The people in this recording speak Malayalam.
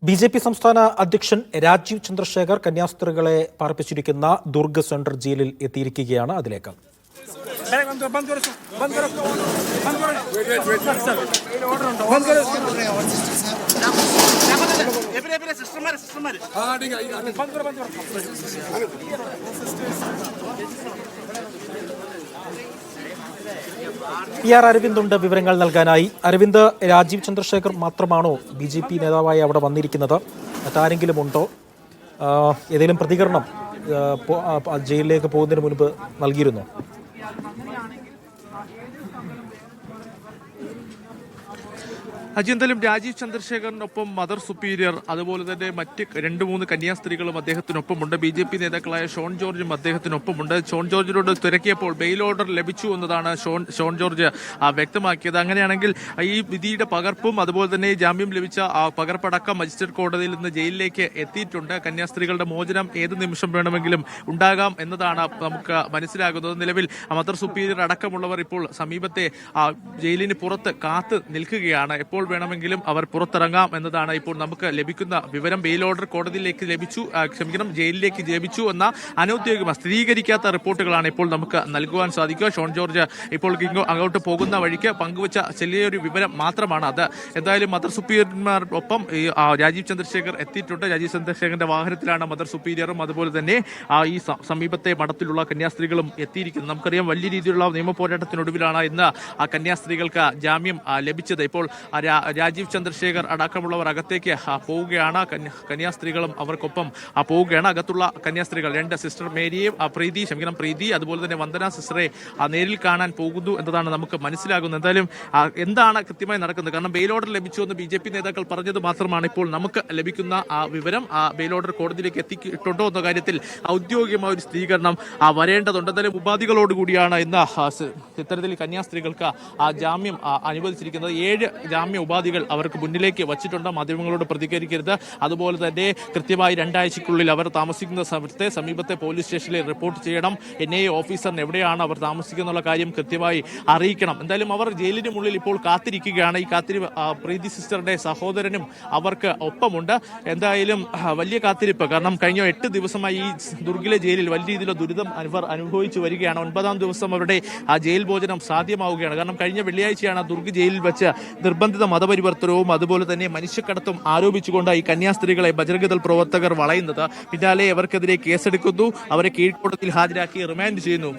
ബി.ജെ.പി. സംസ്ഥാന അധ്യക്ഷൻ രാജീവ് ചന്ദ്രശേഖർ കന്യാസ്ത്രീകളെ പാർപ്പിച്ചിരിക്കുന്ന ദുർഗ് സെൻട്രൽ ജയിലിൽ എത്തിയിരിക്കുകയാണ്. അതിലേക്ക് PR അരവിന്ദ് ഉണ്ട് വിവരങ്ങൾ നൽകാനായി. അരവിന്ദ്, രാജീവ് ചന്ദ്രശേഖർ മാത്രമാണോ ബി.ജെ.പി. നേതാവായി അവിടെ വന്നിരിക്കുന്നത്? മറ്റാരെങ്കിലും ഉണ്ടോ? ഏതെങ്കിലും പ്രതികരണം ജയിലിലേക്ക് പോകുന്നതിന് മുൻപ് നൽകിയിരുന്നോ? എന്തായാലും രാജീവ് ചന്ദ്രശേഖറിനൊപ്പം മദർ സുപ്പീരിയർ അതുപോലെ തന്നെ മറ്റ് 2-3 കന്യാസ്ത്രീകളും അദ്ദേഹത്തിനൊപ്പമുണ്ട്. ബി.ജെ.പി. നേതാക്കളായ ഷോൺ ജോർജും അദ്ദേഹത്തിനൊപ്പമുണ്ട്. ഷോൺ ജോർജിനോട് തിരക്കിയപ്പോൾ ബെയിൽ ഓർഡർ ലഭിച്ചു എന്നതാണ് ഷോൺ ജോർജ് വ്യക്തമാക്കിയത്. അങ്ങനെയാണെങ്കിൽ ഈ വിധിയുടെ പകർപ്പും അതുപോലെ തന്നെ ജാമ്യം ലഭിച്ച പകർപ്പടക്കം മജിസ്ട്രേറ്റ് കോടതിയിൽ നിന്ന് ജയിലിലേക്ക് എത്തിയിട്ടുണ്ട്. കന്യാസ്ത്രീകളുടെ മോചനം ഏത് നിമിഷം വേണമെങ്കിലും ഉണ്ടാകാം എന്നതാണ് നമുക്ക് മനസ്സിലാകുന്നത്. നിലവിൽ മദർ സുപ്പീരിയർ അടക്കമുള്ളവർ ഇപ്പോൾ സമീപത്തെ ജയിലിന് പുറത്ത് കാത്ത് നിൽക്കുകയാണ്. എപ്പോൾ വേണമെങ്കിലും അവർ പുറത്തിറങ്ങാം എന്നതാണ് ഇപ്പോൾ നമുക്ക് ലഭിക്കുന്ന വിവരം. ബെയിൽ ഓർഡർ കോടതിയിലേക്ക് ലഭിച്ചു, ജയിലിലേക്ക് ലഭിച്ചു എന്ന അനൌദ്യോഗിക സ്ഥിരീകരിക്കാത്ത റിപ്പോർട്ടുകളാണ് ഇപ്പോൾ നമുക്ക് നൽകുവാൻ സാധിക്കുക. ഷോൺ ജോർജ് ഇപ്പോൾ അങ്ങോട്ട് പോകുന്ന വഴിക്ക് പങ്കുവച്ച ചെറിയൊരു വിവരം മാത്രമാണ് അത്. എന്തായാലും മദർ സുപ്പീരിയർമാർക്കൊപ്പം രാജീവ് ചന്ദ്രശേഖർ എത്തിയിട്ടുണ്ട്. രാജീവ് ചന്ദ്രശേഖറിന്റെ വാഹനത്തിലാണ് മദർ സുപ്പീരിയറും അതുപോലെ തന്നെ ഈ സമീപത്തെ മഠത്തിലുള്ള കന്യാസ്ത്രീകളും എത്തിയിരിക്കുന്നത്. നമുക്കറിയാം, വലിയ രീതിയിലുള്ള നിയമ പോരാട്ടത്തിനൊടുവിലാണ് ഇന്ന് ആ കന്യാസ്ത്രീകൾക്ക് ജാമ്യം ലഭിച്ചത്. ഇപ്പോൾ രാജീവ് ചന്ദ്രശേഖർ അടക്കമുള്ളവർ അകത്തേക്ക് പോവുകയാണ്. കന്യാസ്ത്രീകളും അവർക്കൊപ്പം പോവുകയാണ്. അകത്തുള്ള കന്യാസ്ത്രീകൾ 2 സിസ്റ്റർ മേരിയെയും പ്രീതി അതുപോലെ തന്നെ വന്ദന സിസ്റ്ററെ നേരിൽ കാണാൻ പോകുന്നു എന്നതാണ് നമുക്ക് മനസ്സിലാകുന്നത്. എന്തായാലും എന്താണ് കൃത്യമായി നടക്കുന്നത്? കാരണം ബെയിൽ ഓർഡർ ലഭിച്ചു എന്ന് ബി.ജെ.പി. നേതാക്കൾ പറഞ്ഞത് മാത്രമാണ് ഇപ്പോൾ നമുക്ക് ലഭിക്കുന്ന വിവരം. ബെയിൽ ഓർഡർ കോടതിയിലേക്ക് എത്തിയിട്ടുണ്ടോ എന്ന കാര്യത്തിൽ ഔദ്യോഗികമായ ഒരു സ്ഥിരീകരണം വരേണ്ടതുണ്ട്. എന്തായാലും ഉപാധികളോടുകൂടിയാണ് ഇന്ന് ഇത്തരത്തിൽ കന്യാസ്ത്രീകൾക്ക് ജാമ്യം അനുവദിച്ചിരിക്കുന്നത്. 7 ജാമ്യ ഉപാധികൾ അവർക്ക് മുന്നിലേക്ക് വച്ചിട്ടുണ്ട്. മാധ്യമങ്ങളോട് പ്രതികരിക്കരുത്, അതുപോലെ തന്നെ കൃത്യമായി 2 ആഴ്ചയ്ക്കുള്ളിൽ അവർ താമസിക്കുന്ന സ്ഥലത്തെ സമീപത്തെ പോലീസ് സ്റ്റേഷനിൽ റിപ്പോർട്ട് ചെയ്യണം. NIA ഓഫീസറിന് എവിടെയാണ് അവർ താമസിക്കുന്ന കാര്യം കൃത്യമായി അറിയിക്കണം. എന്തായാലും അവർ ജയിലിന് മുന്നിൽ ഇപ്പോൾ കാത്തിരിക്കുകയാണ്. ഈ കാത്തിരിപ്പ് പ്രീതി സിസ്റ്ററുടെ സഹോദരനും അവർക്ക് ഒപ്പമുണ്ട്. എന്തായാലും വലിയ കാത്തിരിപ്പ്. കാരണം കഴിഞ്ഞ 8 ദിവസമായി ഈ ദുർഗിലെ ജയിലിൽ വലിയ രീതിയിലുള്ള ദുരിതം അവർ അനുഭവിച്ചു വരികയാണ്. 9ാം ദിവസം അവരുടെ ജയിൽ ഭോജനം സാധ്യമാവുകയാണ്. കാരണം കഴിഞ്ഞ വെള്ളിയാഴ്ചയാണ് ദുർഗ് ജയിലിൽ വെച്ച് നിർബന്ധിത മതപരിവർത്തനവും അതുപോലെ തന്നെ മനുഷ്യക്കടത്തും ആരോപിച്ചുകൊണ്ട് ഈ കന്യാസ്ത്രീകളെ ബജരംഗദൾ പ്രവർത്തകർ വളയുന്നത്. പിന്നാലെ അവർക്കെതിരെ കേസെടുക്കുന്നു, അവരെ കീഴ്ക്കോടതിയിൽ ഹാജരാക്കി റിമാൻഡ് ചെയ്യുന്നു.